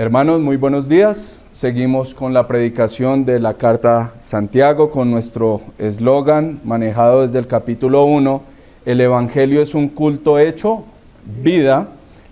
Hermanos, muy buenos días. Seguimos con la predicación de la carta Santiago con nuestro eslogan manejado desde el capítulo 1. El Evangelio es un culto hecho vida.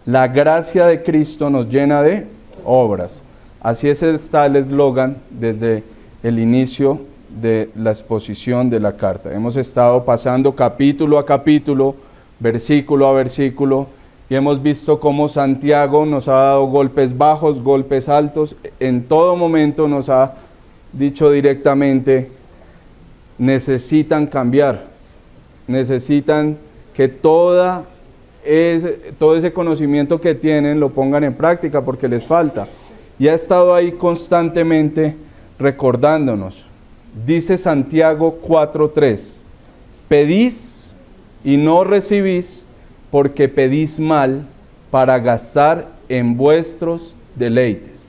La gracia de Cristo nos llena de obras. Así está el eslogan desde el inicio de la exposición de la carta. Hemos estado pasando capítulo a capítulo, versículo a versículo, y hemos visto cómo Santiago nos ha dado golpes bajos, golpes altos. En todo momento nos ha dicho directamente, necesitan cambiar, necesitan que todo ese conocimiento que tienen lo pongan en práctica porque les falta. Y ha estado ahí constantemente recordándonos. Dice Santiago 4:3, pedís y no recibís, porque pedís mal para gastar en vuestros deleites.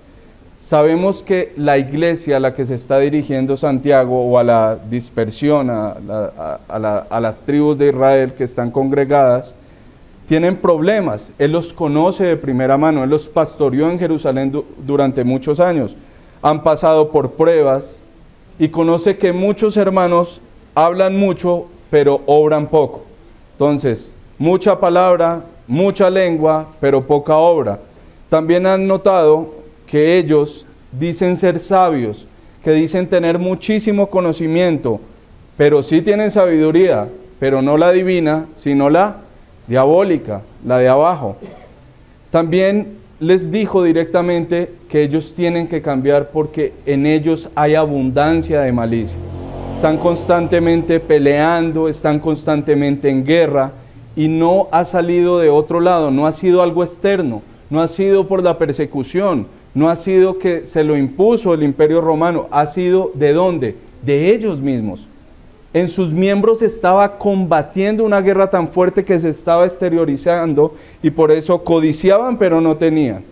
Sabemos que la iglesia a la que se está dirigiendo Santiago, o a la dispersión, a las tribus de Israel que están congregadas, tienen problemas. Él los conoce de primera mano, Él los pastoreó en Jerusalén durante muchos años. Han pasado por pruebas y conoce que muchos hermanos hablan mucho, pero obran poco. Entonces, mucha palabra, mucha lengua, pero poca obra. También han notado que ellos dicen ser sabios, que dicen tener muchísimo conocimiento, pero sí tienen sabiduría, pero no la divina, sino la diabólica, la de abajo. También les dijo directamente que ellos tienen que cambiar porque en ellos hay abundancia de malicia. Están constantemente peleando, están constantemente en guerra, y no ha salido de otro lado, no ha sido algo externo, no ha sido por la persecución, no ha sido que se lo impuso el Imperio Romano, ha sido ¿de dónde? De ellos mismos. En sus miembros estaba combatiendo una guerra tan fuerte que se estaba exteriorizando, y por eso codiciaban pero no tenían.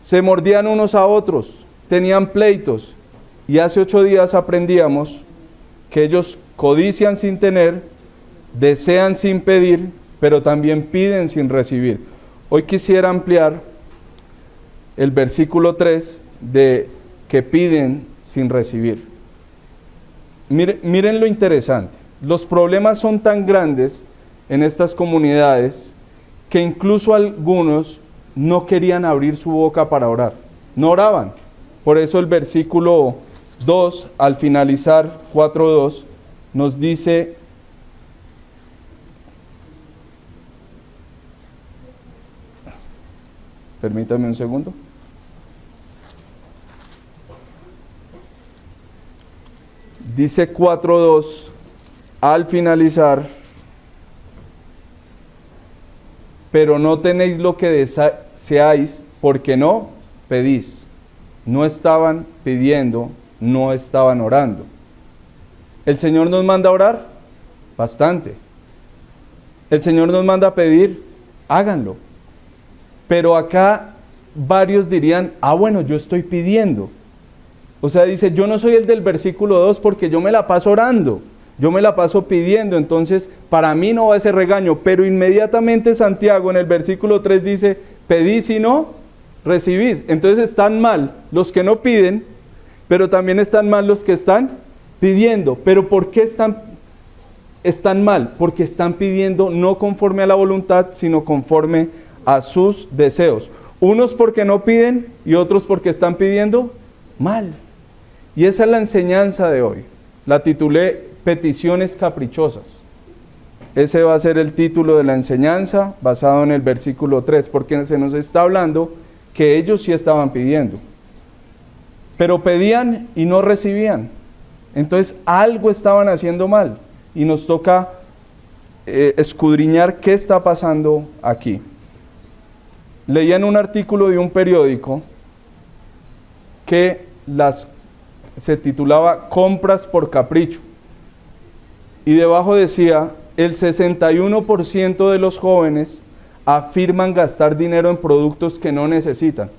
Se mordían unos a otros, tenían pleitos, y hace 8 días aprendíamos que ellos codician sin tener, desean sin pedir, pero también piden sin recibir. Hoy quisiera ampliar el versículo 3 de que piden sin recibir. Miren lo interesante. Los problemas son tan grandes en estas comunidades que incluso algunos no querían abrir su boca para orar. No oraban. Por eso el versículo 2, al finalizar 4:2, nos dice: permítame un segundo. Dice 4:2, al finalizar, pero no tenéis lo que deseáis porque no pedís. No estaban pidiendo, no estaban orando. ¿El Señor nos manda a orar? Bastante. ¿El Señor nos manda a pedir? Háganlo. Pero acá varios dirían, bueno, yo estoy pidiendo. O sea, dice, yo no soy el del versículo 2 porque yo me la paso orando, yo me la paso pidiendo, entonces para mí no va ese regaño. Pero inmediatamente Santiago en el versículo 3 dice, pedís y no recibís. Entonces están mal los que no piden, pero también están mal los que están pidiendo. ¿Pero por qué están mal? Porque están pidiendo no conforme a la voluntad, sino conforme a sus deseos. Unos porque no piden y otros porque están pidiendo mal. Y esa es la enseñanza de hoy. La titulé Peticiones caprichosas. Ese va a ser el título de la enseñanza basado en el versículo 3, porque se nos está hablando que ellos sí estaban pidiendo, pero pedían y no recibían. Entonces algo estaban haciendo mal y nos toca escudriñar qué está pasando aquí. Leía en un artículo de un periódico que se titulaba Compras por capricho, y debajo decía, el 61% de los jóvenes afirman gastar dinero en productos que no necesitan.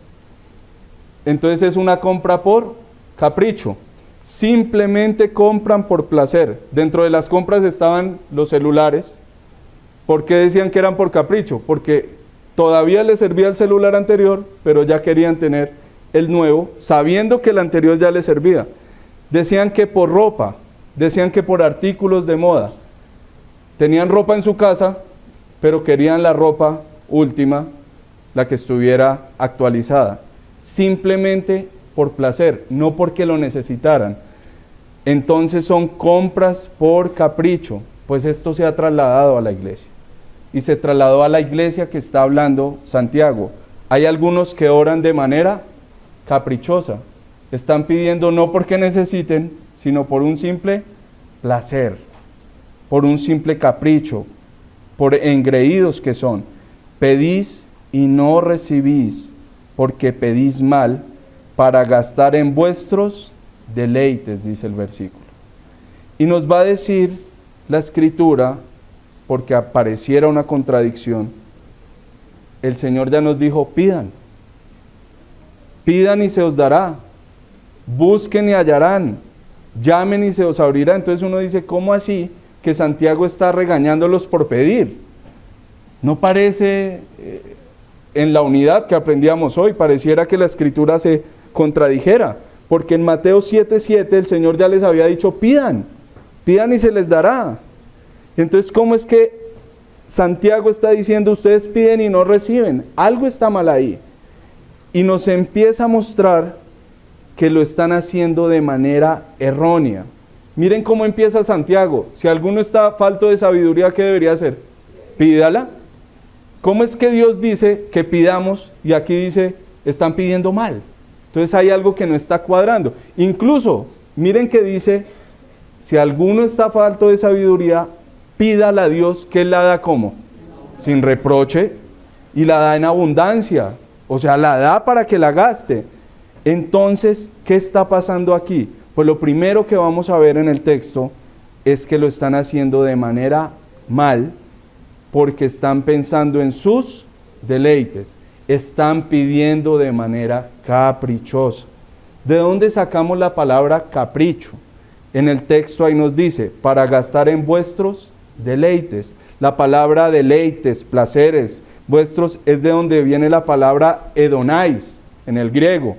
Entonces es una compra por capricho, simplemente compran por placer. Dentro de las compras estaban los celulares. ¿Por qué decían que eran por capricho? Porque Todavía les servía el celular anterior, pero ya querían tener el nuevo, sabiendo que el anterior ya les servía. Decían que por ropa, decían que por artículos de moda. Tenían ropa en su casa, pero querían la ropa última, la que estuviera actualizada. Simplemente por placer, no porque lo necesitaran. Entonces son compras por capricho, pues esto se ha trasladado a la iglesia. Y se trasladó a la iglesia que está hablando Santiago. Hay algunos que oran de manera caprichosa. Están pidiendo no porque necesiten, sino por un simple placer, por un simple capricho, por engreídos que son. Pedís y no recibís, porque pedís mal, para gastar en vuestros deleites, dice el versículo. Y nos va a decir la Escritura, porque apareciera una contradicción, el Señor ya nos dijo, pidan y se os dará, busquen y hallarán, llamen y se os abrirá. Entonces uno dice, ¿cómo así que Santiago está regañándolos por pedir? No parece en la unidad que aprendíamos hoy, pareciera que la Escritura se contradijera, porque en Mateo 7:7 el Señor ya les había dicho, pidan y se les dará. Entonces, ¿cómo es que Santiago está diciendo, ustedes piden y no reciben? Algo está mal ahí. Y nos empieza a mostrar que lo están haciendo de manera errónea. Miren cómo empieza Santiago. Si alguno está falto de sabiduría, ¿qué debería hacer? Pídala. ¿Cómo es que Dios dice que pidamos y aquí dice, están pidiendo mal? Entonces hay algo que no está cuadrando. Incluso, miren que dice, si alguno está falto de sabiduría, pídala a Dios, que Él la da ¿cómo? Sin reproche, y la da en abundancia, o sea, la da para que la gaste. Entonces, ¿qué está pasando aquí? Pues lo primero que vamos a ver en el texto es que lo están haciendo de manera mal, porque están pensando en sus deleites, están pidiendo de manera caprichosa. ¿De dónde sacamos la palabra capricho? En el texto ahí nos dice, para gastar en vuestros deleites. La palabra deleites, placeres, vuestros, es de donde viene la palabra hedonais, en el griego.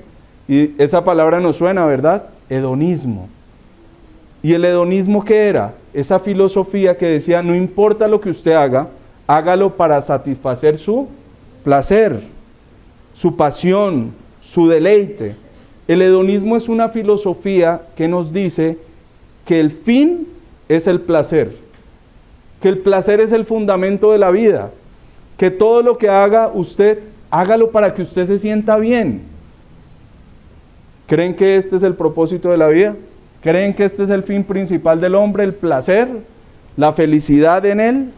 Y esa palabra nos suena, ¿verdad? Hedonismo. ¿Y el hedonismo qué era? Esa filosofía que decía, no importa lo que usted haga, hágalo para satisfacer su placer, su pasión, su deleite. El hedonismo es una filosofía que nos dice que el fin es el placer, que el placer es el fundamento de la vida, que todo lo que haga usted, hágalo para que usted se sienta bien. ¿Creen que este es el propósito de la vida? ¿Creen que este es el fin principal del hombre, el placer, la felicidad en él?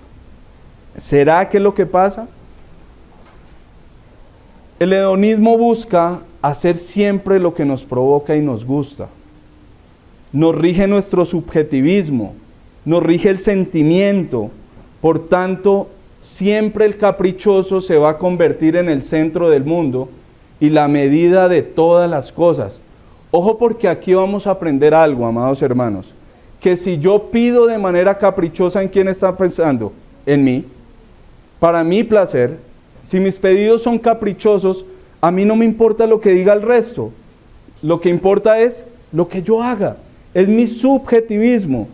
¿Será que es lo que pasa? El hedonismo busca hacer siempre lo que nos provoca y nos gusta. Nos rige nuestro subjetivismo, nos rige el sentimiento. Por tanto, siempre el caprichoso se va a convertir en el centro del mundo y la medida de todas las cosas. Ojo, porque aquí vamos a aprender algo, amados hermanos, que si yo pido de manera caprichosa, ¿en quién está pensando? En mí, para mi placer. Si mis pedidos son caprichosos, a mí no me importa lo que diga el resto, lo que importa es lo que yo haga, es mi subjetivismo.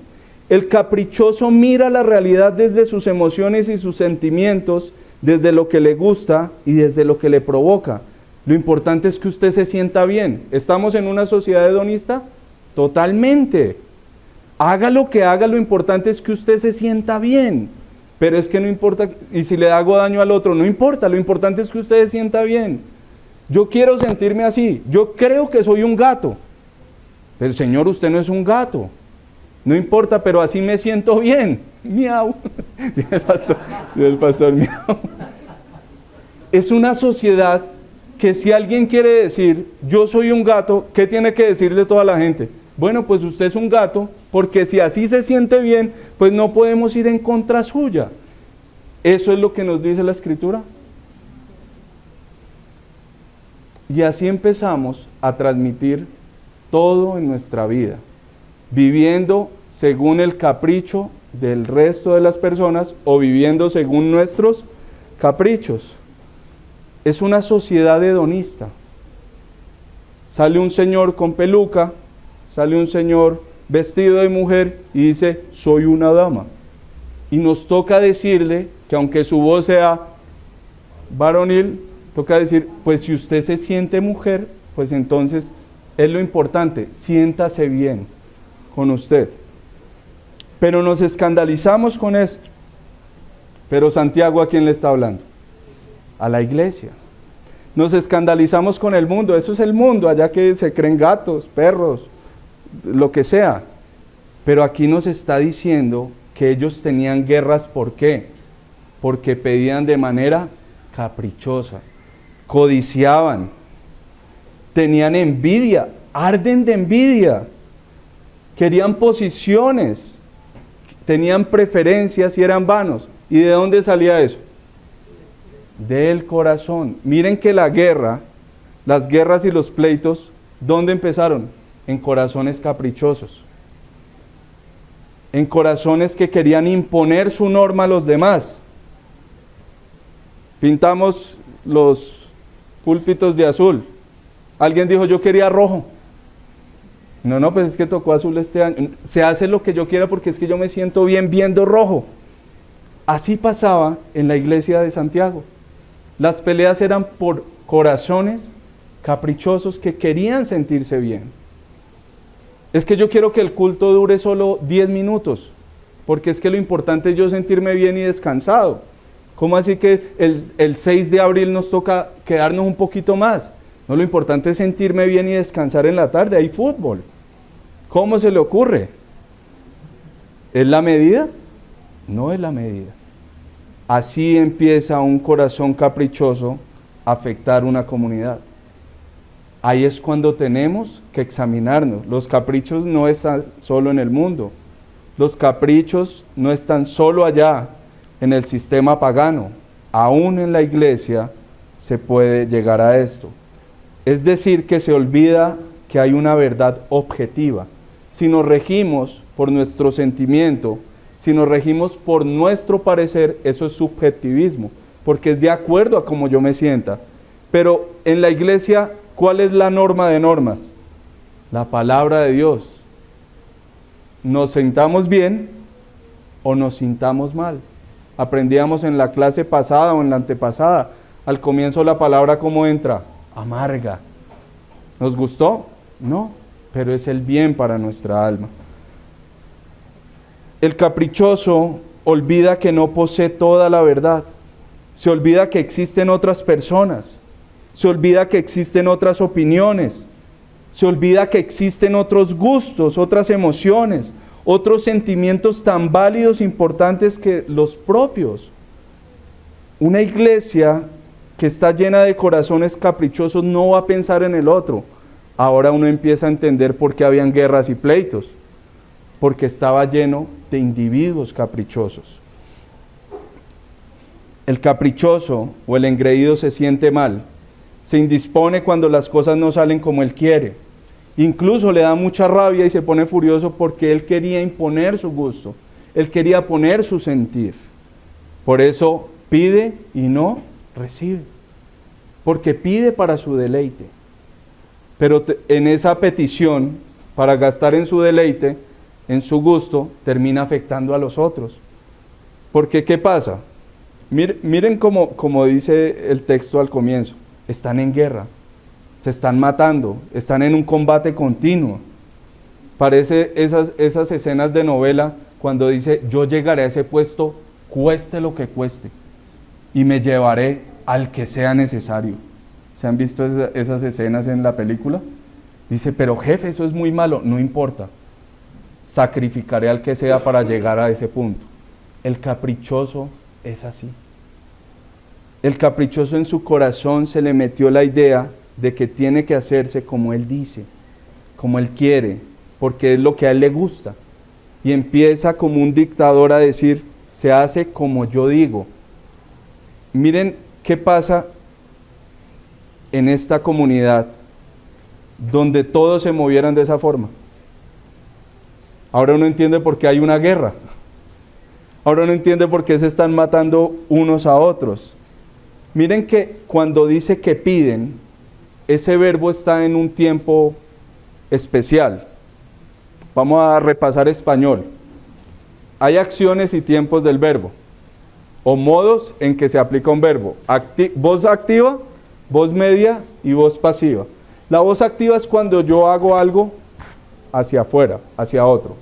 El caprichoso mira la realidad desde sus emociones y sus sentimientos, desde lo que le gusta y desde lo que le provoca. Lo importante es que usted se sienta bien. ¿Estamos en una sociedad hedonista? Totalmente. Haga lo que haga, lo importante es que usted se sienta bien. Pero es que no importa, y si le hago daño al otro, no importa, lo importante es que usted se sienta bien. Yo quiero sentirme así, yo creo que soy un gato. Pero Señor, usted no es un gato. No importa, pero así me siento bien. Miau. El pastor miau. Es una sociedad que si alguien quiere decir, yo soy un gato, ¿qué tiene que decirle toda la gente? Bueno, pues usted es un gato, porque si así se siente bien, pues no podemos ir en contra suya. ¿Eso es lo que nos dice la Escritura? Y así empezamos a transmitir todo en nuestra vida, viviendo según el capricho del resto de las personas o viviendo según nuestros caprichos. Es una sociedad hedonista. Sale un señor con peluca, sale un señor vestido de mujer y dice, soy una dama. Y nos toca decirle que aunque su voz sea varonil, toca decir, pues si usted se siente mujer, pues entonces es lo importante, siéntase bien con usted. Pero nos escandalizamos con esto. Pero Santiago, ¿a quién le está hablando? A la iglesia. Nos escandalizamos con el mundo, eso es el mundo, allá que se creen gatos, perros, lo que sea. Pero aquí nos está diciendo que ellos tenían guerras, ¿por qué? Porque pedían de manera caprichosa, codiciaban, tenían envidia, arden de envidia, querían posiciones, tenían preferencias y eran vanos. ¿Y de dónde salía eso? Del corazón. Miren que la guerra, las guerras y los pleitos, ¿dónde empezaron? En corazones caprichosos. En corazones que querían imponer su norma a los demás. Pintamos los púlpitos de azul. Alguien dijo, yo quería rojo. No, pues es que tocó azul este año. Se hace lo que yo quiera porque es que yo me siento bien viendo rojo. Así pasaba en la iglesia de Santiago. Las peleas eran por corazones caprichosos que querían sentirse bien. Es que yo quiero que el culto dure solo 10 minutos, porque es que lo importante es yo sentirme bien y descansado. ¿Cómo así que el 6 de abril nos toca quedarnos un poquito más? No, lo importante es sentirme bien y descansar en la tarde, hay fútbol. ¿Cómo se le ocurre? ¿Es la medida? No es la medida. Así empieza un corazón caprichoso a afectar una comunidad. Ahí es cuando tenemos que examinarnos. Los caprichos no están solo en el mundo. Los caprichos no están solo allá en el sistema pagano. Aún en la iglesia se puede llegar a esto. Es decir, que se olvida que hay una verdad objetiva. Si nos regimos por nuestro sentimiento, si nos regimos por nuestro parecer, eso es subjetivismo, porque es de acuerdo a cómo yo me sienta. Pero en la iglesia, ¿cuál es la norma de normas? La palabra de Dios. ¿Nos sintamos bien o nos sintamos mal? Aprendíamos en la clase pasada o en la antepasada, al comienzo la palabra ¿cómo entra? Amarga. ¿Nos gustó? No, pero es el bien para nuestra alma. El caprichoso olvida que no posee toda la verdad. Se olvida que existen otras personas. Se olvida que existen otras opiniones. Se olvida que existen otros gustos, otras emociones, otros sentimientos tan válidos e importantes que los propios. Una iglesia que está llena de corazones caprichosos no va a pensar en el otro. Ahora uno empieza a entender por qué habían guerras y pleitos. Porque estaba lleno de individuos caprichosos. El caprichoso o el engreído se siente mal, se indispone cuando las cosas no salen como él quiere, incluso le da mucha rabia y se pone furioso porque él quería imponer su gusto, él quería poner su sentir. Por eso pide y no recibe, porque pide para su deleite, pero en esa petición, para gastar en su deleite, en su gusto, termina afectando a los otros. Porque ¿qué pasa? Miren como dice el texto al comienzo, están en guerra, se están matando, están en un combate continuo. Parece esas escenas de novela cuando dice, yo llegaré a ese puesto, cueste lo que cueste, y me llevaré al que sea necesario. ¿Se han visto esas escenas en la película? Dice, pero jefe, eso es muy malo. No importa, sacrificaré al que sea para llegar a ese punto. El caprichoso es así. El caprichoso en su corazón se le metió la idea de que tiene que hacerse como él dice, como él quiere, porque es lo que a él le gusta. Y empieza como un dictador a decir, se hace como yo digo. Miren qué pasa en esta comunidad donde todos se movieran de esa forma. Ahora uno entiende por qué hay una guerra. Ahora uno entiende por qué se están matando unos a otros. Miren que cuando dice que piden, ese verbo está en un tiempo especial. Vamos a repasar español. Hay acciones y tiempos del verbo, o modos en que se aplica un verbo. Voz activa, voz media y voz pasiva. La voz activa es cuando yo hago algo hacia afuera, hacia otro.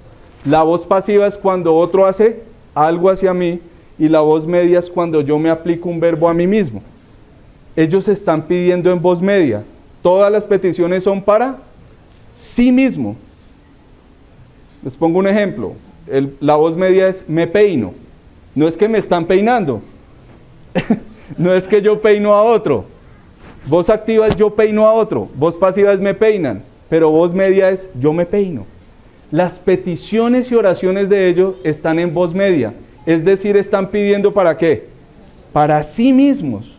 La voz pasiva es cuando otro hace algo hacia mí, y la voz media es cuando yo me aplico un verbo a mí mismo. Ellos están pidiendo en voz media. Todas las peticiones son para sí mismo. Les pongo un ejemplo. La voz media es me peino. No es que me están peinando. No es que yo peino a otro. Voz activa es yo peino a otro. Voz pasiva es me peinan. Pero voz media es yo me peino. Las peticiones y oraciones de ellos están en voz media. Es decir, están pidiendo ¿para qué? Para sí mismos.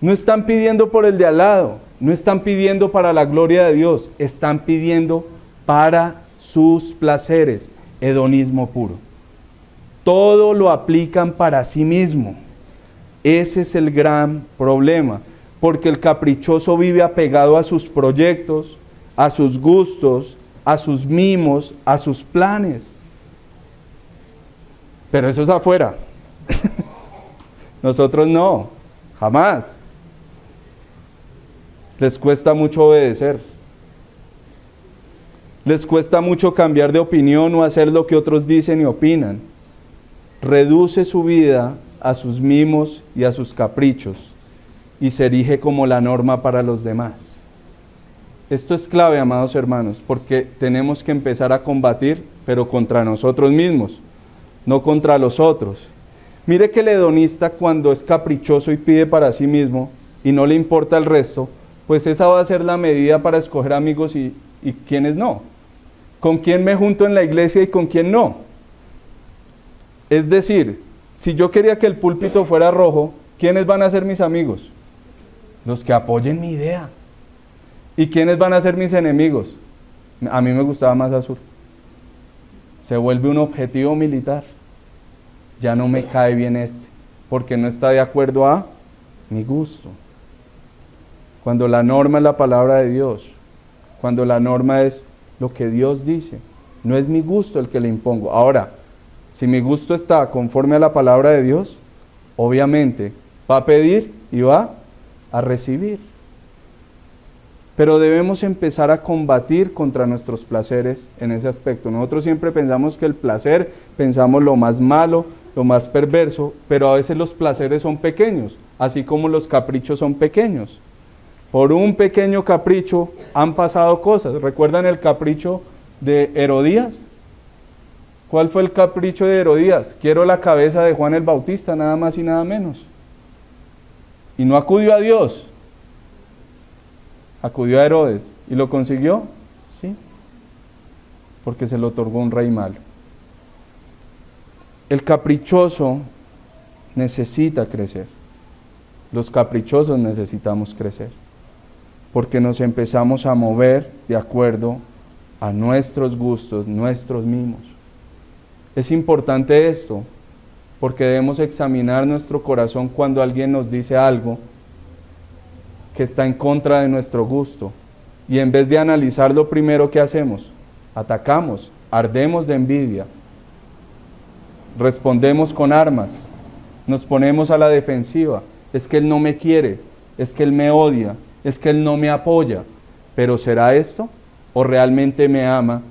No están pidiendo por el de al lado. No están pidiendo para la gloria de Dios. Están pidiendo para sus placeres. Hedonismo puro. Todo lo aplican para sí mismo. Ese es el gran problema. Porque el caprichoso vive apegado a sus proyectos, a sus gustos, a sus mimos, a sus planes. Pero eso es afuera. Nosotros no, jamás. Les cuesta mucho obedecer. Les cuesta mucho cambiar de opinión o hacer lo que otros dicen y opinan. Reduce su vida a sus mimos y a sus caprichos y se erige como la norma para los demás. Esto es clave, amados hermanos, porque tenemos que empezar a combatir, pero contra nosotros mismos, no contra los otros. Mire que el hedonista, cuando es caprichoso y pide para sí mismo y no le importa el resto, pues esa va a ser la medida para escoger amigos y quiénes no. Con quién me junto en la iglesia y con quién no. Es decir, si yo quería que el púlpito fuera rojo, ¿quiénes van a ser mis amigos? Los que apoyen mi idea. ¿Y quiénes van a ser mis enemigos? A mí me gustaba más azul. Se vuelve un objetivo militar. Ya no me cae bien este, porque no está de acuerdo a mi gusto. Cuando la norma es la palabra de Dios, cuando la norma es lo que Dios dice, no es mi gusto el que le impongo. Ahora, si mi gusto está conforme a la palabra de Dios, obviamente va a pedir y va a recibir. Pero debemos empezar a combatir contra nuestros placeres en ese aspecto. Nosotros siempre pensamos que el placer, pensamos lo más malo, lo más perverso, pero a veces los placeres son pequeños, así como los caprichos son pequeños. Por un pequeño capricho han pasado cosas. ¿Recuerdan el capricho de Herodías? ¿Cuál fue el capricho de Herodías? Quiero la cabeza de Juan el Bautista, nada más y nada menos. Y no acudió a Dios. Acudió a Herodes. ¿Y lo consiguió? Sí. Porque se lo otorgó un rey malo. El caprichoso necesita crecer. Los caprichosos necesitamos crecer. Porque nos empezamos a mover de acuerdo a nuestros gustos, nuestros mimos. Es importante esto, porque debemos examinar nuestro corazón cuando alguien nos dice algo que está en contra de nuestro gusto. Y en vez de analizarlo primero, ¿qué hacemos? Atacamos, ardemos de envidia, respondemos con armas, nos ponemos a la defensiva. Es que él no me quiere, es que él me odia, es que él no me apoya. Pero ¿será esto? ¿O realmente me ama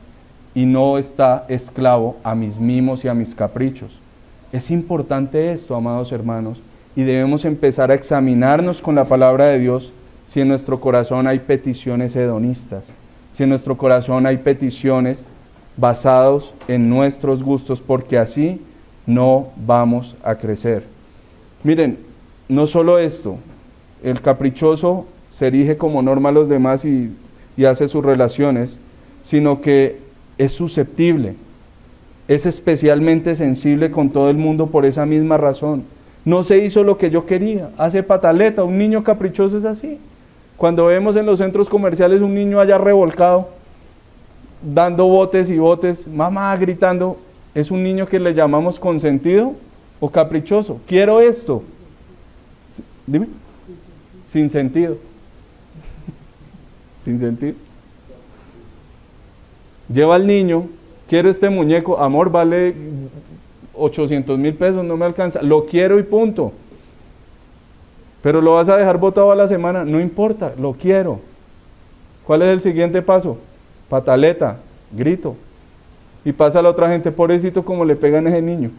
y no está esclavo a mis mimos y a mis caprichos? Es importante esto, amados hermanos, y debemos empezar a examinarnos con la palabra de Dios si en nuestro corazón hay peticiones hedonistas, si en nuestro corazón hay peticiones basadas en nuestros gustos, porque así no vamos a crecer. Miren, no solo esto, el caprichoso se erige como norma a los demás y hace sus relaciones, sino que es susceptible, es especialmente sensible con todo el mundo por esa misma razón. No se hizo lo que yo quería, hace pataleta. Un niño caprichoso es así. Cuando vemos en los centros comerciales un niño allá revolcado, dando botes y botes, mamá gritando, es un niño que le llamamos consentido o caprichoso. Quiero esto. Dime. Sin sentido. Sin sentido. Lleva al niño, quiero este muñeco, amor, vale 800,000 pesos, no me alcanza, lo quiero y punto. Pero lo vas a dejar botado a la semana, no importa, lo quiero. ¿Cuál es el siguiente paso? Pataleta, grito. Y pasa la otra gente, pobrecito, como le pegan a ese niño.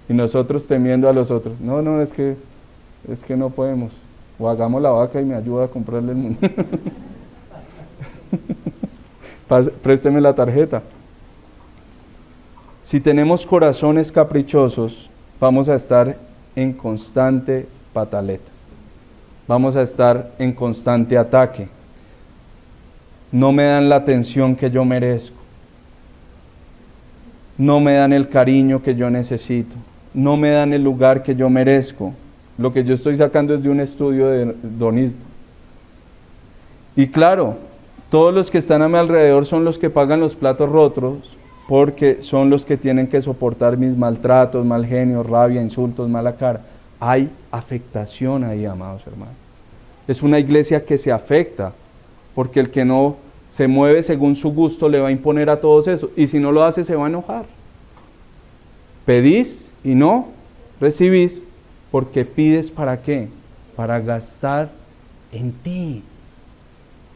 Y nosotros temiendo a los otros. No, es que no podemos. O hagamos la vaca y me ayuda a comprarle el muñeco. Présteme la tarjeta. Si tenemos corazones caprichosos, vamos a estar en constante pataleta. Vamos a estar en constante ataque. No me dan la atención que yo merezco. No me dan el cariño que yo necesito. No me dan el lugar que yo merezco. Lo que yo estoy sacando es de un estudio de Donisto. Y claro, todos los que están a mi alrededor son los que pagan los platos rotos, porque son los que tienen que soportar mis maltratos, mal genio, rabia, insultos, mala cara. Hay afectación ahí, amados hermanos. Es una iglesia que se afecta, porque el que no se mueve según su gusto le va a imponer a todos eso, y si no lo hace se va a enojar. Pedís y no recibís, porque pides ¿para qué? Para gastar en ti.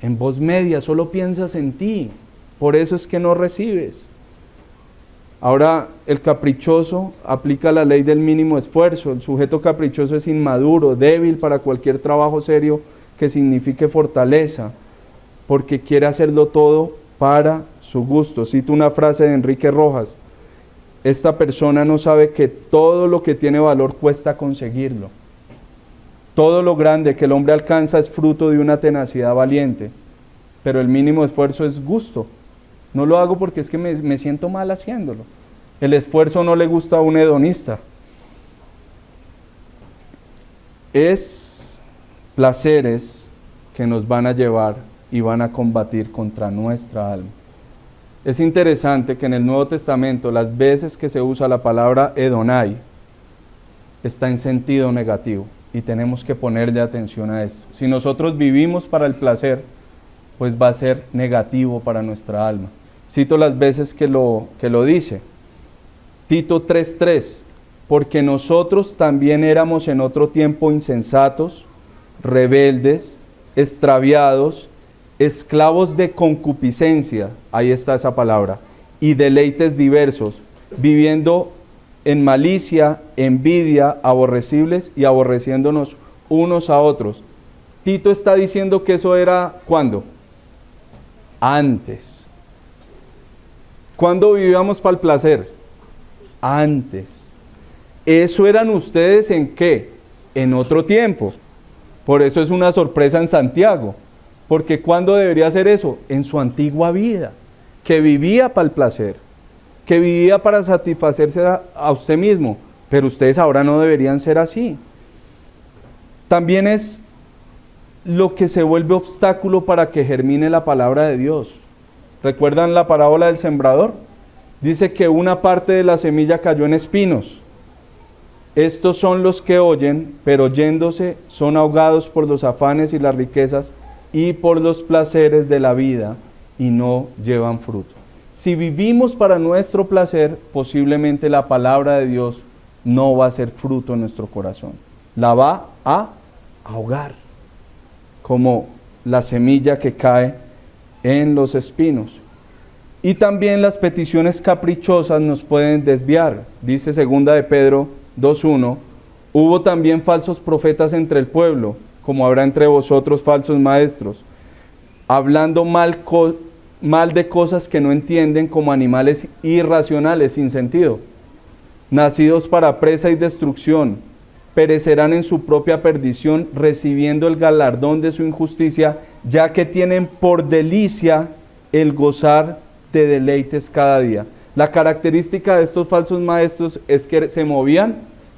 En voz media solo piensas en ti, por eso es que no recibes. Ahora, el caprichoso aplica la ley del mínimo esfuerzo. El sujeto caprichoso es inmaduro, débil para cualquier trabajo serio que signifique fortaleza, porque quiere hacerlo todo para su gusto. Cito una frase de Enrique Rojas: esta persona no sabe que todo lo que tiene valor cuesta conseguirlo. Todo lo grande que el hombre alcanza es fruto de una tenacidad valiente, pero el mínimo esfuerzo es gusto. No lo hago porque es que me siento mal haciéndolo. El esfuerzo no le gusta a un hedonista. Es placeres que nos van a llevar y van a combatir contra nuestra alma. Es interesante que en el Nuevo Testamento las veces que se usa la palabra Edonai está en sentido negativo y tenemos que ponerle atención a esto. Si nosotros vivimos para el placer, pues va a ser negativo para nuestra alma. Cito las veces que lo dice. Tito 3:3, porque nosotros también éramos en otro tiempo insensatos, rebeldes, extraviados, esclavos de concupiscencia, ahí está esa palabra, y deleites diversos, viviendo en malicia, envidia, aborrecibles y aborreciéndonos unos a otros. Tito está diciendo que eso era, ¿cuándo? Antes. ¿Cuándo vivíamos para el placer? Antes. ¿Eso eran ustedes en qué? En otro tiempo. Por eso es una sorpresa en Santiago. Porque ¿cuándo debería ser eso? En su antigua vida. Que vivía para el placer. Que vivía para satisfacerse a usted mismo. Pero ustedes ahora no deberían ser así. También es lo que se vuelve obstáculo para que germine la palabra de Dios. ¿Recuerdan la parábola del sembrador? Dice que una parte de la semilla cayó en espinos. Estos son los que oyen, pero yéndose son ahogados por los afanes y las riquezas y por los placeres de la vida y no llevan fruto. Si vivimos para nuestro placer, posiblemente la palabra de Dios no va a ser fruto en nuestro corazón. La va a ahogar, como la semilla que cae en los espinos. Y también las peticiones caprichosas nos pueden desviar. Dice 2 de Pedro 2:1, hubo también falsos profetas entre el pueblo, como habrá entre vosotros falsos maestros, hablando mal de cosas que no entienden, como animales irracionales sin sentido, nacidos para presa y destrucción, perecerán en su propia perdición, recibiendo el galardón de su injusticia, ya que tienen por delicia el gozar de deleites cada día. La característica de estos falsos maestros es que se movían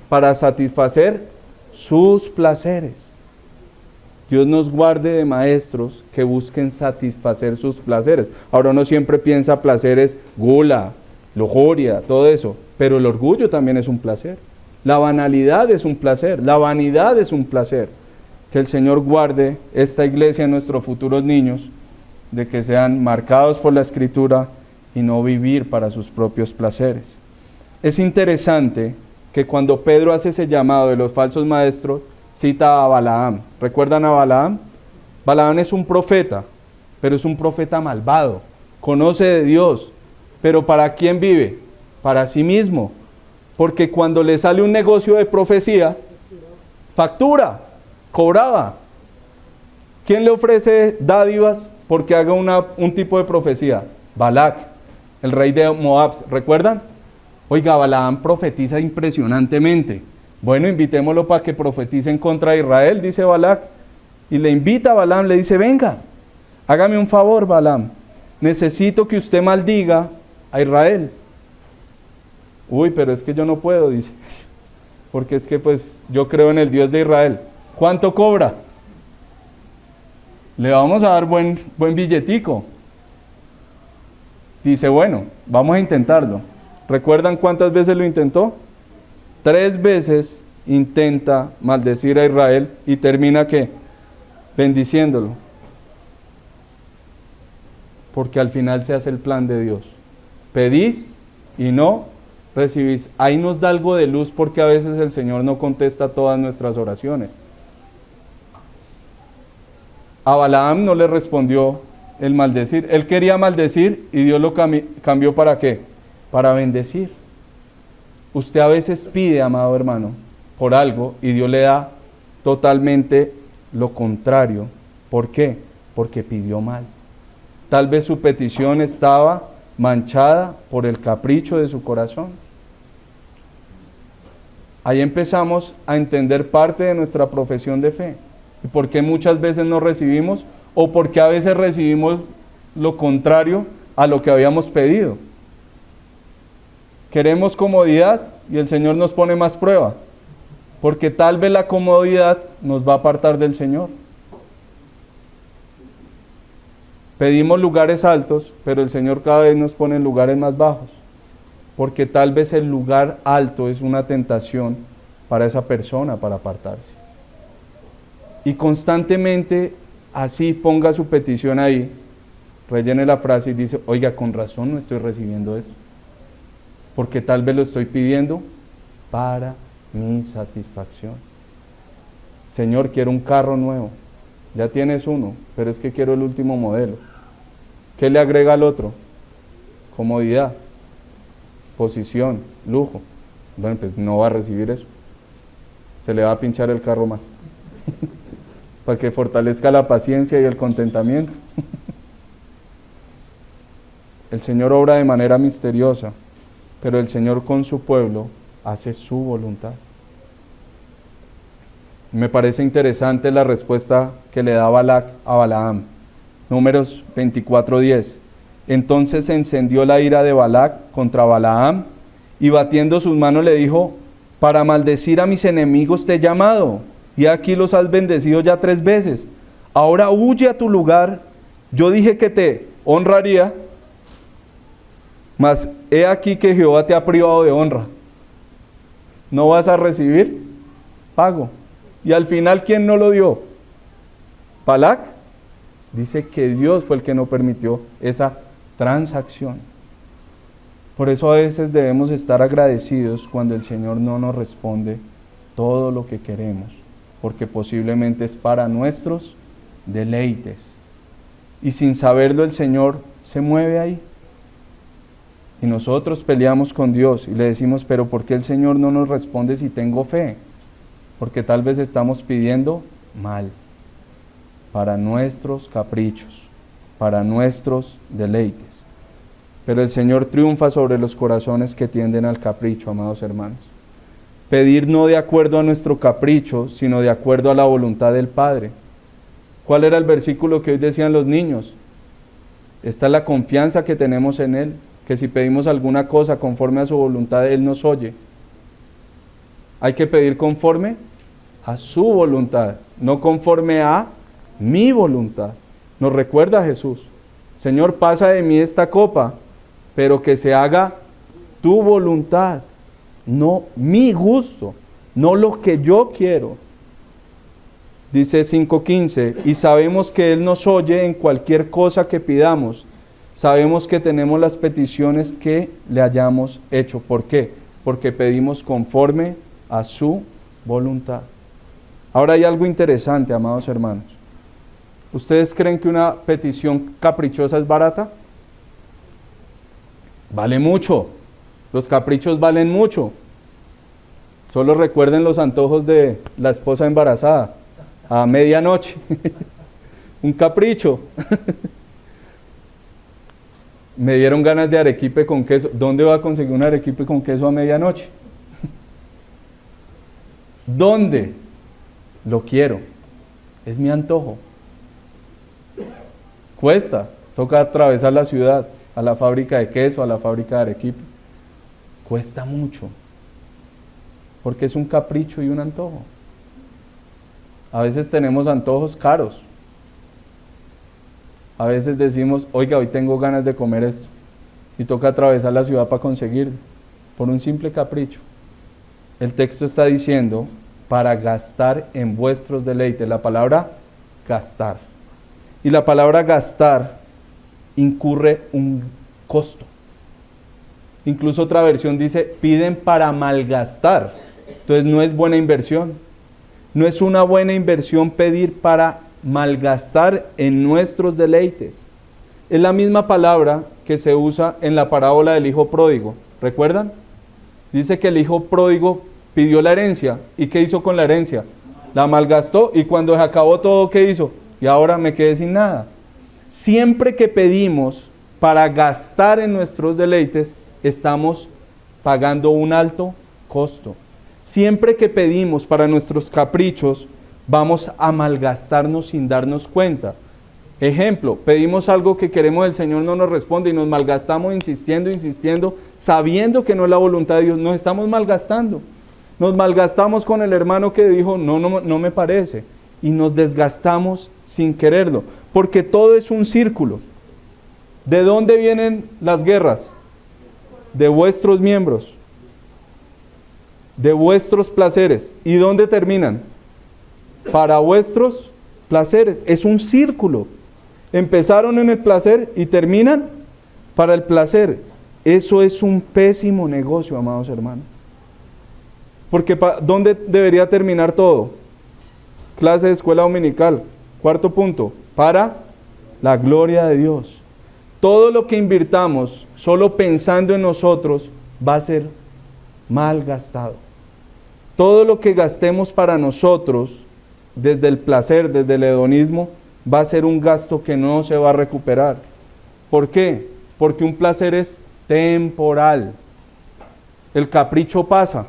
para satisfacer sus placeres. Dios nos guarde de maestros que busquen satisfacer sus placeres. Ahora uno siempre piensa placeres, gula, lujuria, todo eso. Pero el orgullo también es un placer. La banalidad es un placer, la vanidad es un placer. Que el Señor guarde esta iglesia en nuestros futuros niños, de que sean marcados por la Escritura y no vivir para sus propios placeres. Es interesante que cuando Pedro hace ese llamado de los falsos maestros, cita a Balaam. ¿Recuerdan a Balaam? Balaam es un profeta, pero es un profeta malvado, conoce de Dios, pero ¿para quién vive? Para sí mismo, porque cuando le sale un negocio de profecía, factura, cobraba. ¿Quién le ofrece dádivas porque haga un tipo de profecía? Balac, el rey de Moab, ¿recuerdan? Oiga, Balaam profetiza impresionantemente. Bueno, invitémoslo para que profetice en contra de Israel, dice Balac. Y le invita a Balaam, le dice, venga, hágame un favor, Balaam. Necesito que usted maldiga a Israel. Uy, pero es que yo no puedo, dice. Porque es que pues yo creo en el Dios de Israel. ¿Cuánto cobra? Le vamos a dar buen billetico. Dice, bueno, vamos a intentarlo. ¿Recuerdan cuántas veces lo intentó? 3 veces intenta maldecir a Israel y termina ¿qué? Bendiciéndolo. Porque al final se hace el plan de Dios. Pedís y no recibís. Ahí nos da algo de luz porque a veces el Señor no contesta todas nuestras oraciones. A Balaam no le respondió el maldecir. Él quería maldecir y Dios lo cambió ¿para qué? Para bendecir. Usted a veces pide, amado hermano, por algo y Dios le da totalmente lo contrario. ¿Por qué? Porque pidió mal. Tal vez su petición estaba manchada por el capricho de su corazón. Ahí empezamos a entender parte de nuestra profesión de fe. ¿Y por qué muchas veces no recibimos? O por qué a veces recibimos lo contrario a lo que habíamos pedido. Queremos comodidad y el Señor nos pone más prueba, porque tal vez la comodidad nos va a apartar del Señor. Pedimos lugares altos, pero el Señor cada vez nos pone en lugares más bajos, porque tal vez el lugar alto es una tentación para esa persona para apartarse. Y constantemente así ponga su petición ahí, rellene la frase y dice, oiga, con razón no estoy recibiendo esto, porque tal vez lo estoy pidiendo para mi satisfacción. Señor, quiero un carro nuevo. Ya tienes uno, pero es que quiero el último modelo. ¿Qué le agrega al otro? Comodidad, posición, lujo. Bueno, pues no va a recibir eso. Se le va a pinchar el carro más. Para que fortalezca la paciencia y el contentamiento. El Señor obra de manera misteriosa, pero el Señor con su pueblo hace su voluntad. Me parece interesante la respuesta que le da Balac a Balaam. Números 24:10. Entonces se encendió la ira de Balac contra Balaam y batiendo sus manos le dijo, para maldecir a mis enemigos te he llamado, y aquí los has bendecido ya 3 veces. Ahora huye a tu lugar. Yo dije que te honraría, mas he aquí que Jehová te ha privado de honra. No vas a recibir pago. Y al final, ¿quién no lo dio? Balac. Dice que Dios fue el que no permitió esa transacción. Por eso a veces debemos estar agradecidos cuando el Señor no nos responde todo lo que queremos, porque posiblemente es para nuestros deleites. Y sin saberlo el Señor se mueve ahí. Y nosotros peleamos con Dios y le decimos, pero ¿por qué el Señor no nos responde si tengo fe? Porque tal vez estamos pidiendo mal, para nuestros caprichos, para nuestros deleites. Pero el Señor triunfa sobre los corazones que tienden al capricho, amados hermanos. Pedir no de acuerdo a nuestro capricho, sino de acuerdo a la voluntad del Padre. ¿Cuál era el versículo que hoy decían los niños? Esta es la confianza que tenemos en Él, que si pedimos alguna cosa conforme a su voluntad, Él nos oye. Hay que pedir conforme a su voluntad, no conforme a mi voluntad. Nos recuerda Jesús, Señor, pasa de mí esta copa, pero que se haga tu voluntad, no mi gusto, no lo que yo quiero. Dice 5:15, y sabemos que Él nos oye en cualquier cosa que pidamos. Sabemos que tenemos las peticiones que le hayamos hecho. ¿Por qué? Porque pedimos conforme a su voluntad. Ahora hay algo interesante, amados hermanos. ¿Ustedes creen que una petición caprichosa es barata? Vale mucho. Los caprichos valen mucho. Solo recuerden los antojos de la esposa embarazada a medianoche. Un capricho. Me dieron ganas de arequipe con queso. ¿Dónde va a conseguir un arequipe con queso a medianoche? ¿Dónde? Lo quiero. Es mi antojo. Cuesta. Toca atravesar la ciudad, a la fábrica de queso, a la fábrica de arequipe. Cuesta mucho. Porque es un capricho y un antojo. A veces tenemos antojos caros. A veces decimos, oiga, hoy tengo ganas de comer esto. Y toca atravesar la ciudad para conseguirlo. Por un simple capricho. El texto está diciendo, para gastar en vuestros deleites. La palabra gastar. Y la palabra gastar incurre un costo. Incluso otra versión dice, piden para malgastar. Entonces no es buena inversión. No es una buena inversión pedir para malgastar en nuestros deleites. Es la misma palabra que se usa en la parábola del hijo pródigo. ¿Recuerdan? Dice que el hijo pródigo pidió la herencia. ¿Y qué hizo con la herencia? La malgastó, y cuando se acabó todo, ¿qué hizo? Y ahora me quedé sin nada. Siempre que pedimos para gastar en nuestros deleites, estamos pagando un alto costo. Siempre que pedimos para nuestros caprichos, vamos a malgastarnos sin darnos cuenta. Ejemplo, pedimos algo que queremos, el Señor no nos responde y nos malgastamos insistiendo, sabiendo que no es la voluntad de Dios. Nos estamos malgastando. Nos malgastamos con el hermano que dijo, no me parece. Y nos desgastamos sin quererlo. Porque todo es un círculo. ¿De dónde vienen las guerras? De vuestros miembros. De vuestros placeres. ¿Y dónde terminan? Para vuestros placeres. Es un círculo. Empezaron en el placer y terminan para el placer. Eso es un pésimo negocio, amados hermanos. Porque ¿dónde debería terminar todo? Clase de escuela dominical. Cuarto punto. Para la gloria de Dios. Todo lo que invirtamos solo pensando en nosotros va a ser mal gastado. Todo lo que gastemos para nosotros, desde el placer, desde el hedonismo, va a ser un gasto que no se va a recuperar. ¿Por qué? Porque un placer es temporal. El capricho pasa.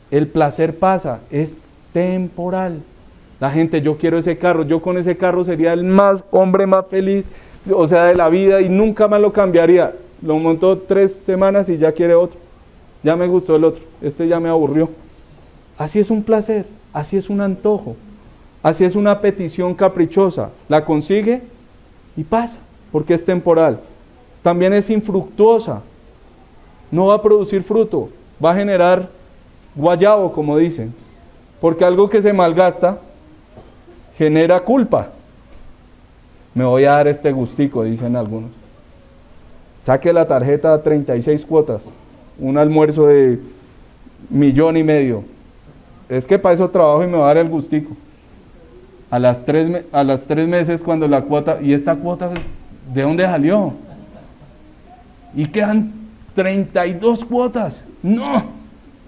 El placer pasa, es temporal. La gente, yo quiero ese carro, yo con ese carro sería el hombre más feliz, o sea, de la vida, y nunca más lo cambiaría. Lo montó 3 semanas y ya quiere otro. Ya me gustó el otro, este ya me aburrió. Así es un placer, así es un antojo, así es una petición caprichosa. La consigue y pasa, porque es temporal. También es infructuosa, no va a producir fruto, va a generar guayabo, como dicen, porque algo que se malgasta genera culpa. Me voy a dar este gustico, dicen algunos. Saque la tarjeta a 36 cuotas, un almuerzo de 1,5 millones. Es que para eso trabajo y me va a dar el gustico. A las 3 meses cuando la cuota, ¿y esta cuota de dónde salió? Y quedan 32 cuotas. No.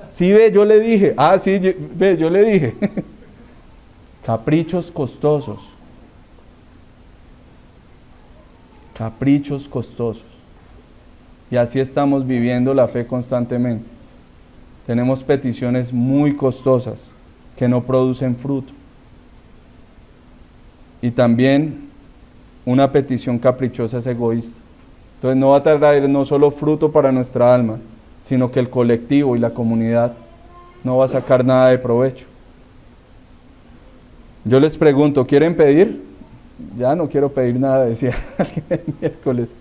Sí, ve, yo le dije. Sí, ve, yo le dije. Caprichos costosos. Caprichos costosos. Y así estamos viviendo la fe constantemente. Tenemos peticiones muy costosas que no producen fruto. Y también una petición caprichosa es egoísta. Entonces no va a traer no solo fruto para nuestra alma, sino que el colectivo y la comunidad no va a sacar nada de provecho. Yo les pregunto, ¿quieren pedir? Ya no quiero pedir nada, decía alguien el miércoles.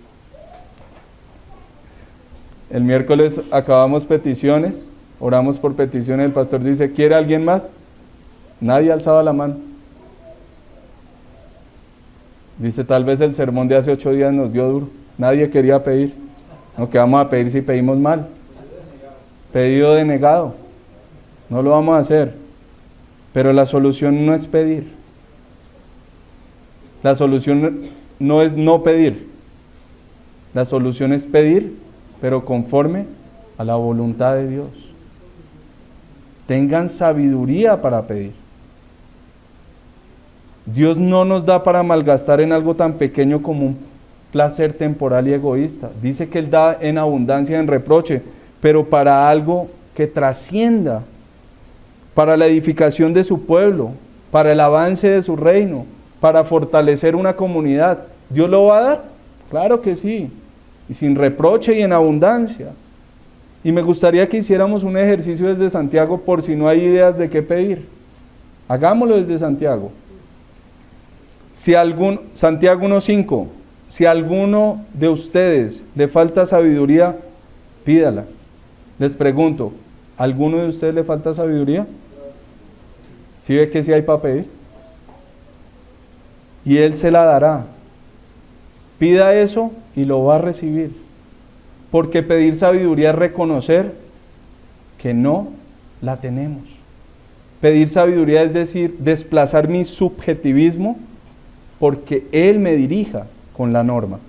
El miércoles acabamos peticiones, oramos por peticiones, el pastor dice, ¿quiere alguien más? Nadie alzaba la mano. Dice, tal vez el sermón de hace 8 días nos dio duro. Nadie quería pedir. No, ¿qué vamos a pedir si pedimos mal? Pedido denegado. No lo vamos a hacer. Pero la solución no es pedir. La solución no es no pedir. La solución es pedir, pero conforme a la voluntad de Dios. Tengan sabiduría para pedir. Dios no nos da para malgastar en algo tan pequeño como un placer temporal y egoísta. Dice que Él da en abundancia, en reproche, pero para algo que trascienda, para la edificación de su pueblo, para el avance de su reino, para fortalecer una comunidad. ¿Dios lo va a dar? Claro que sí, y sin reproche y en abundancia. Y me gustaría que hiciéramos un ejercicio desde Santiago por si no hay ideas de qué pedir. Hagámoslo desde Santiago. Santiago 1:5, si a alguno de ustedes le falta sabiduría, pídala. Les pregunto, ¿a alguno de ustedes le falta sabiduría? ¿Sí ve que sí hay para pedir? Y Él se la dará. Pida eso y lo va a recibir. Porque pedir sabiduría es reconocer que no la tenemos. Pedir sabiduría es decir, desplazar mi subjetivismo porque Él me dirija con la norma.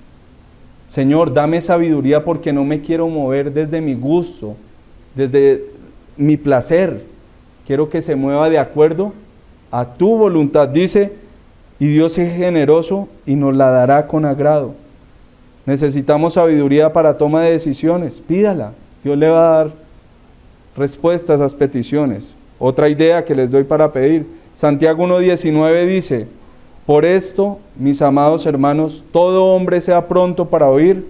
Señor, dame sabiduría porque no me quiero mover desde mi gusto, desde mi placer. Quiero que se mueva de acuerdo a tu voluntad. Dice, y Dios es generoso y nos la dará con agrado. Necesitamos sabiduría para toma de decisiones. Pídala. Dios le va a dar respuesta a esas peticiones. Otra idea que les doy para pedir. Santiago 1:19 dice, por esto, mis amados hermanos, todo hombre sea pronto para oír,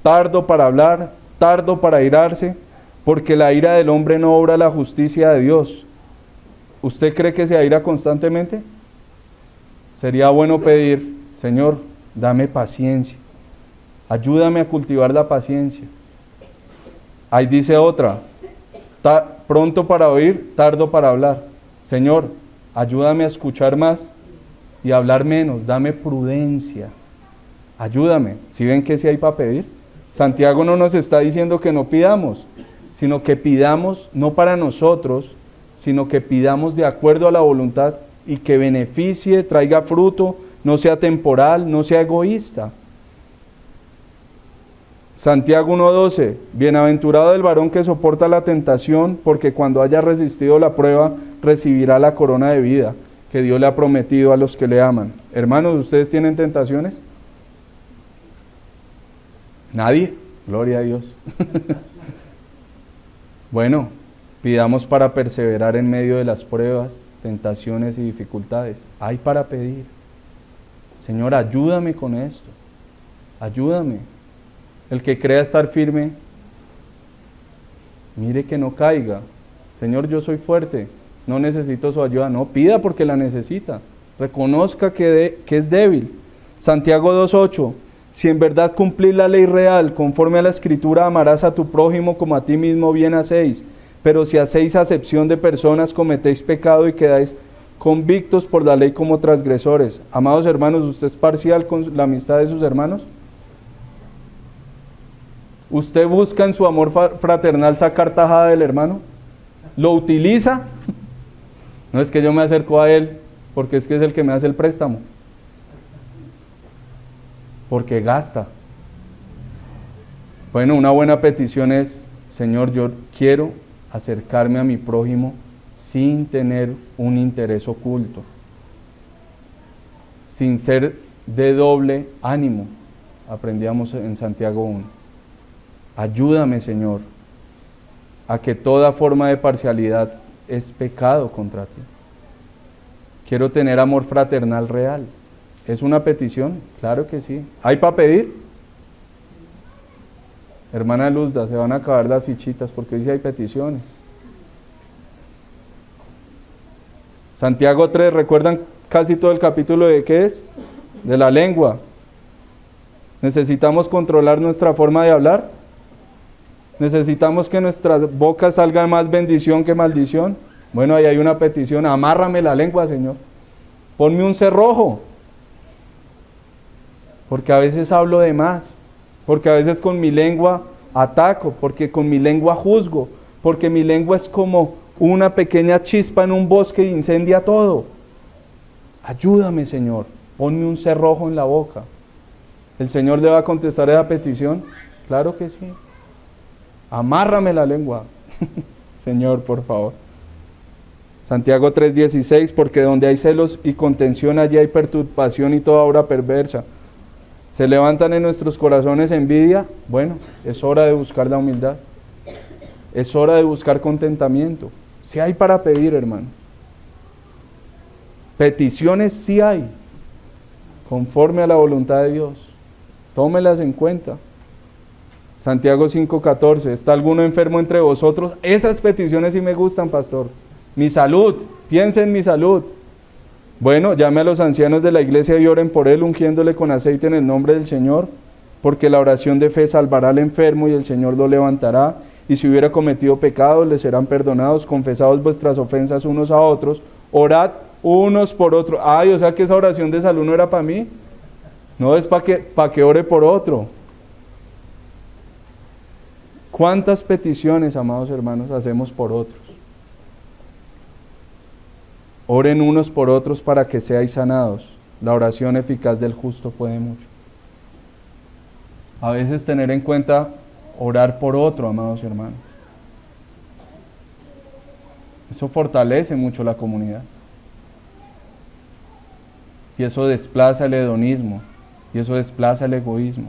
tardo para hablar, tardo para airarse, porque la ira del hombre no obra la justicia de Dios. ¿Usted cree que se aira constantemente? Sería bueno pedir, Señor, dame paciencia, ayúdame a cultivar la paciencia. Ahí dice otra, pronto para oír, tardo para hablar. Señor, ayúdame a escuchar más y hablar menos, dame prudencia, ayúdame. ¿Sí ven que sí hay para pedir? Santiago no nos está diciendo que no pidamos, sino que pidamos no para nosotros, sino que pidamos de acuerdo a la voluntad y que beneficie, traiga fruto, no sea temporal, no sea egoísta. Santiago 1:12, bienaventurado el varón que soporta la tentación, porque cuando haya resistido la prueba, recibirá la corona de vida que Dios le ha prometido a los que le aman. Hermanos, ¿ustedes tienen tentaciones? ¿Nadie? Gloria a Dios. Bueno, pidamos para perseverar en medio de las pruebas, tentaciones y dificultades. Hay para pedir. Señor, ayúdame con esto. Ayúdame. El que crea estar firme, mire que no caiga. Señor, yo soy fuerte, no necesito su ayuda. No, pida porque la necesita. Reconozca que es débil. Santiago 2:8, si en verdad cumplís la ley real, conforme a la Escritura, amarás a tu prójimo como a ti mismo bien hacéis. Pero si hacéis acepción de personas, cometéis pecado y quedáis convictos por la ley como transgresores. Amados hermanos, ¿usted es parcial con la amistad de sus hermanos? ¿Usted busca en su amor fraternal sacar tajada del hermano? ¿Lo utiliza? No es que yo me acerco a él porque es que es el que me hace el préstamo. Porque gasta. Bueno, una buena petición es, Señor, yo quiero acercarme a mi prójimo sin tener un interés oculto, sin ser de doble ánimo. Aprendíamos en Santiago 1. Ayúdame, Señor, a que toda forma de parcialidad es pecado contra ti. Quiero tener amor fraternal real. ¿Es una petición? Claro que sí. ¿Hay para pedir? Hermana Luzda, se van a acabar las fichitas porque hoy sí hay peticiones. Santiago 3, ¿recuerdan casi todo el capítulo de qué es? De la lengua. ¿Necesitamos controlar nuestra forma de hablar? Necesitamos que nuestras bocas salgan más bendición que maldición. Bueno, ahí hay una petición, amárrame la lengua, Señor. Ponme un cerrojo. Porque a veces hablo de más. Porque a veces con mi lengua ataco. Porque con mi lengua juzgo. Porque mi lengua es como una pequeña chispa en un bosque y incendia todo. Ayúdame, Señor. Ponme un cerrojo en la boca. ¿El Señor le va a contestar esa petición? Claro que sí. Amárrame la lengua. Señor, por favor. Santiago 3:16, porque donde hay celos y contención, allí hay perturbación y toda obra perversa. ¿Se levantan en nuestros corazones envidia? Bueno, es hora de buscar la humildad. Es hora de buscar contentamiento. Sí hay para pedir, hermano. Peticiones sí hay, conforme a la voluntad de Dios. Tómelas en cuenta. Santiago 5:14, ¿está alguno enfermo entre vosotros? Esas peticiones sí me gustan, pastor. Mi salud, piensa en mi salud. Bueno, llame a los ancianos de la iglesia y oren por él, ungiéndole con aceite en el nombre del Señor, porque la oración de fe salvará al enfermo y el Señor lo levantará. Y si hubiera cometido pecados, le serán perdonados. Confesaos vuestras ofensas unos a otros, orad unos por otros. Ay, o sea que esa oración de salud no era para mí. No, es para que ore por otro. ¿Cuántas peticiones, amados hermanos, hacemos por otros? Oren unos por otros para que seáis sanados. La oración eficaz del justo puede mucho. A veces tener en cuenta orar por otro, amados hermanos. Eso fortalece mucho la comunidad. Y eso desplaza el hedonismo. Y eso desplaza el egoísmo.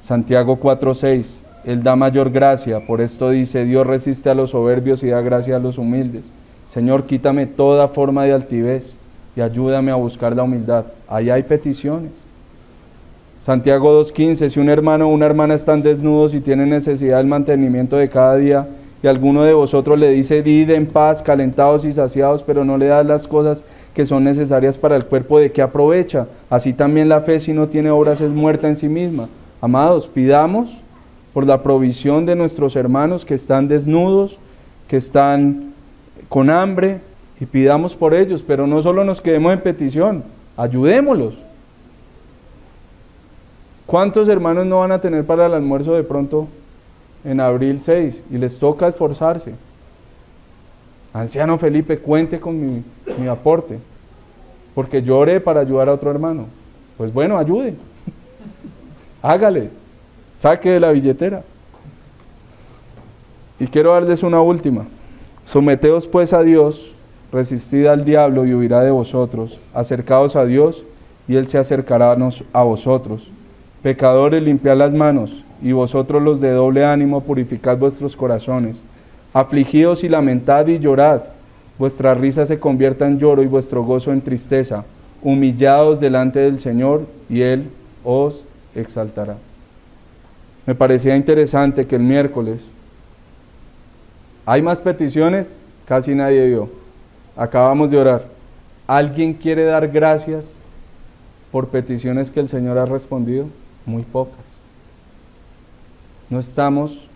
Santiago 4:6, Él da mayor gracia, por esto dice, Dios resiste a los soberbios y da gracia a los humildes. Señor, quítame toda forma de altivez y ayúdame a buscar la humildad. Ahí hay peticiones. Santiago 2:15, si un hermano o una hermana están desnudos y tienen necesidad del mantenimiento de cada día, y alguno de vosotros le dice, id en paz, calentados y saciados, pero no le da las cosas que son necesarias para el cuerpo, ¿de qué aprovecha? Así también la fe, si no tiene obras, es muerta en sí misma. Amados, pidamos por la provisión de nuestros hermanos que están desnudos, que están con hambre, y pidamos por ellos, pero no solo nos quedemos en petición, ayudémoslos. ¿Cuántos hermanos no van a tener para el almuerzo de pronto en abril 6? Y les toca esforzarse. Anciano Felipe, cuente con mi aporte, porque yo oré para ayudar a otro hermano. Pues bueno, ayude. Hágale, saque de la billetera. Y quiero darles una última. Someteos pues a Dios, resistid al diablo y huirá de vosotros. Acercaos a Dios y Él se acercará a vosotros. Pecadores, limpiad las manos, y vosotros los de doble ánimo, purificad vuestros corazones. Afligidos y lamentad y llorad. Vuestra risa se convierta en lloro y vuestro gozo en tristeza. Humillaos delante del Señor y Él os exaltará. Me parecía interesante que el miércoles hay más peticiones, casi nadie vio. Acabamos de orar. ¿Alguien quiere dar gracias por peticiones que el Señor ha respondido? Muy pocas. No estamos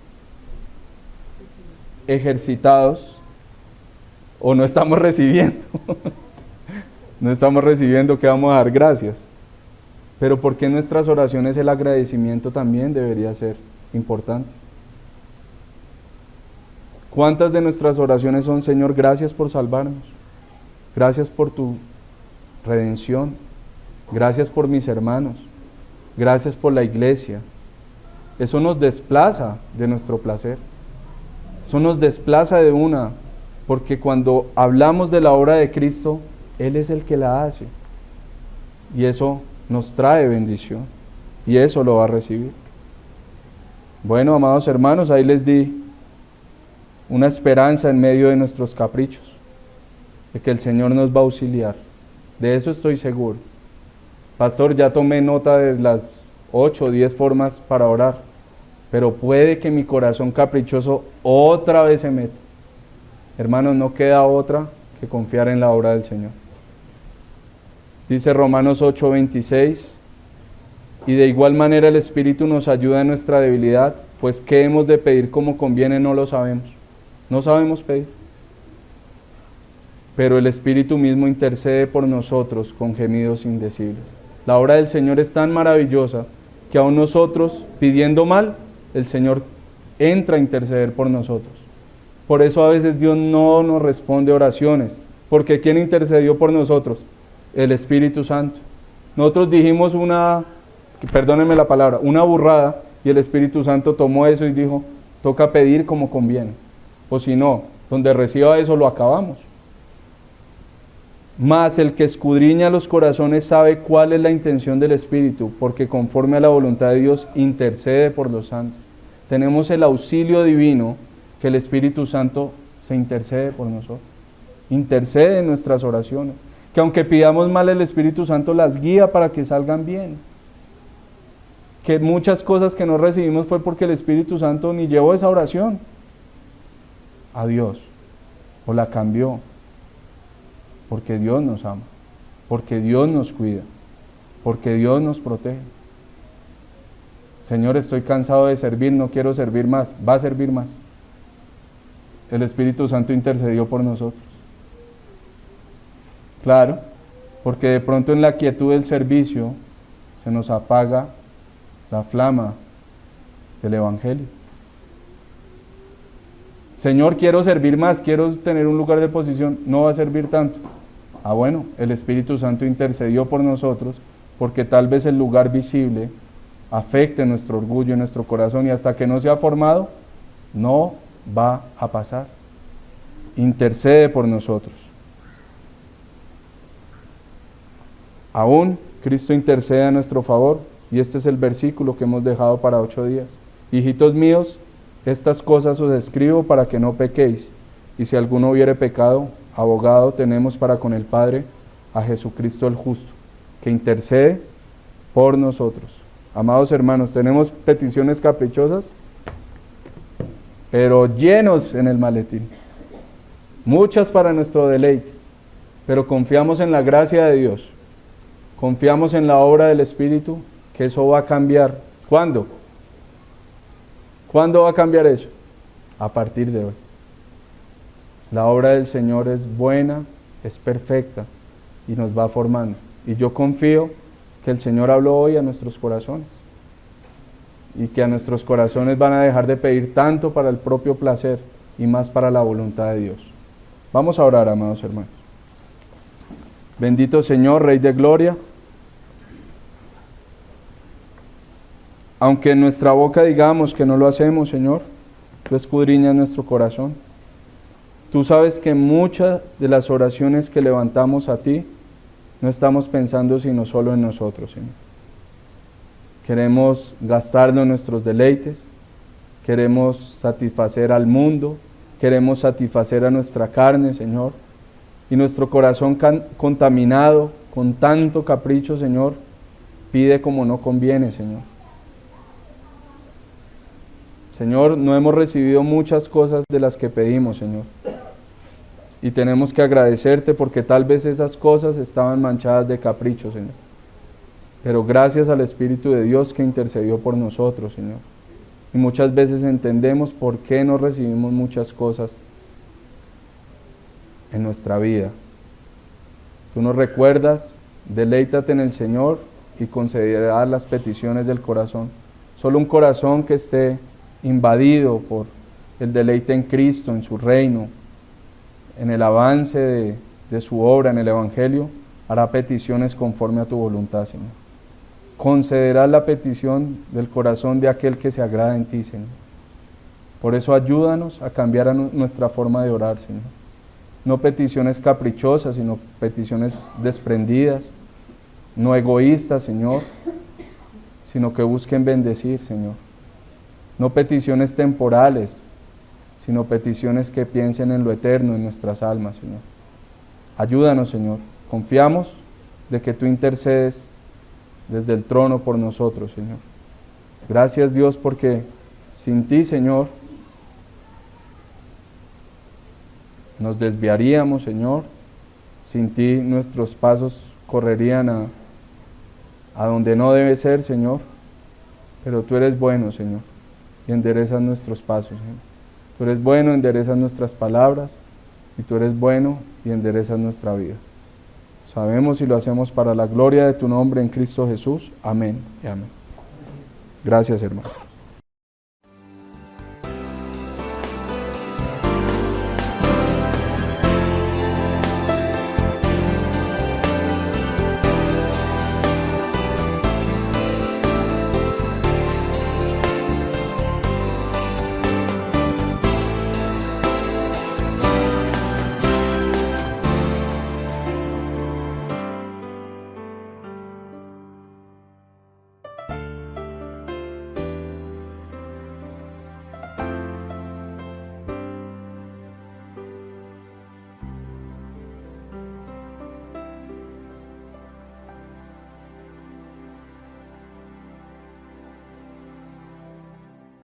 ejercitados o no estamos recibiendo. No estamos recibiendo que vamos a dar gracias. Pero ¿por qué en nuestras oraciones el agradecimiento también debería ser importante? ¿Cuántas de nuestras oraciones son, Señor, gracias por salvarnos? Gracias por tu redención. Gracias por mis hermanos. Gracias por la iglesia. Eso nos desplaza de nuestro placer. Eso nos desplaza de una, porque cuando hablamos de la obra de Cristo, Él es el que la hace. Y eso nos trae bendición, y eso lo va a recibir. Bueno, amados hermanos, ahí les di una esperanza en medio de nuestros caprichos, de que el Señor nos va a auxiliar. De eso estoy seguro. Pastor, ya tomé nota de las 8 o 10 formas para orar, pero puede que mi corazón caprichoso otra vez se meta. Hermanos, no queda otra que confiar en la obra del Señor. Dice Romanos 8:26, Y de igual manera el Espíritu nos ayuda en nuestra debilidad, pues ¿qué hemos de pedir como conviene? No lo sabemos. No sabemos pedir. Pero el Espíritu mismo intercede por nosotros con gemidos indecibles. La obra del Señor es tan maravillosa que aún nosotros, pidiendo mal, el Señor entra a interceder por nosotros. Por eso a veces Dios no nos responde oraciones, porque ¿quién intercedió por nosotros? El Espíritu Santo. Nosotros dijimos perdónenme la palabra, una burrada, y el Espíritu Santo tomó eso y dijo, toca pedir como conviene, o si no, donde reciba eso lo acabamos. Mas el que escudriña los corazones sabe cuál es la intención del Espíritu, porque conforme a la voluntad de Dios intercede por los santos. Tenemos el auxilio divino que el Espíritu Santo se intercede por nosotros. Intercede en nuestras oraciones. Que aunque pidamos mal, el Espíritu Santo las guía para que salgan bien. Que muchas cosas que no recibimos fue porque el Espíritu Santo ni llevó esa oración a Dios o la cambió. Porque Dios nos ama, porque Dios nos cuida, porque Dios nos protege. Señor, estoy cansado de servir, no quiero servir más. Va a servir más. El Espíritu Santo intercedió por nosotros. Claro, porque de pronto en la quietud del servicio se nos apaga la flama del Evangelio. Señor, quiero servir más, quiero tener un lugar de posición, no va a servir tanto. Ah, bueno, el Espíritu Santo intercedió por nosotros, porque tal vez el lugar visible afecte nuestro orgullo, nuestro corazón, y hasta que no se ha formado, no va a pasar. Intercede por nosotros. Aún Cristo intercede a nuestro favor, y este es el versículo que hemos dejado para 8 días. Hijitos míos, estas cosas os escribo para que no pequéis, y si alguno hubiere pecado, abogado tenemos para con el Padre, a Jesucristo el justo, que intercede por nosotros. Amados hermanos, tenemos peticiones caprichosas, pero llenos en el maletín. Muchas para nuestro deleite, pero confiamos en la gracia de Dios. Confiamos en la obra del Espíritu, que eso va a cambiar. ¿Cuándo? ¿Cuándo va a cambiar eso? A partir de hoy. La obra del Señor es buena, es perfecta y nos va formando. Y yo confío que el Señor habló hoy a nuestros corazones y que a nuestros corazones van a dejar de pedir tanto para el propio placer y más para la voluntad de Dios. Vamos a orar, amados hermanos. Bendito Señor, Rey de Gloria, aunque en nuestra boca digamos que no lo hacemos, Señor, tú escudriñas nuestro corazón. Tú sabes que muchas de las oraciones que levantamos a ti, no estamos pensando sino solo en nosotros, Señor. Queremos gastarnos en nuestros deleites, queremos satisfacer al mundo, queremos satisfacer a nuestra carne, Señor, y nuestro corazón contaminado con tanto capricho, Señor, pide como no conviene, Señor. Señor, no hemos recibido muchas cosas de las que pedimos, Señor. Y tenemos que agradecerte porque tal vez esas cosas estaban manchadas de capricho, Señor. Pero gracias al Espíritu de Dios que intercedió por nosotros, Señor. Y muchas veces entendemos por qué no recibimos muchas cosas en nuestra vida. Tú nos recuerdas, deleítate en el Señor y concederá las peticiones del corazón. Solo un corazón que esté invadido por el deleite en Cristo, en su reino, en el avance de su obra, en el Evangelio, hará peticiones conforme a tu voluntad, Señor. Concederás la petición del corazón de aquel que se agrada en ti, Señor. Por eso ayúdanos a cambiar nuestra forma de orar, Señor. No peticiones caprichosas, sino peticiones desprendidas, no egoístas, Señor, sino que busquen bendecir, Señor. No peticiones temporales, sino peticiones que piensen en lo eterno, en nuestras almas, Señor. Ayúdanos, Señor. Confiamos de que tú intercedes desde el trono por nosotros, Señor. Gracias, Dios, porque sin ti, Señor, nos desviaríamos, Señor. Sin ti nuestros pasos correrían a donde no debe ser, Señor, pero tú eres bueno, Señor, y enderezas nuestros pasos, Señor. Tú eres bueno, enderezas nuestras palabras, y tú eres bueno y enderezas nuestra vida. Sabemos y lo hacemos para la gloria de tu nombre en Cristo Jesús. Amén y amén. Gracias, hermano.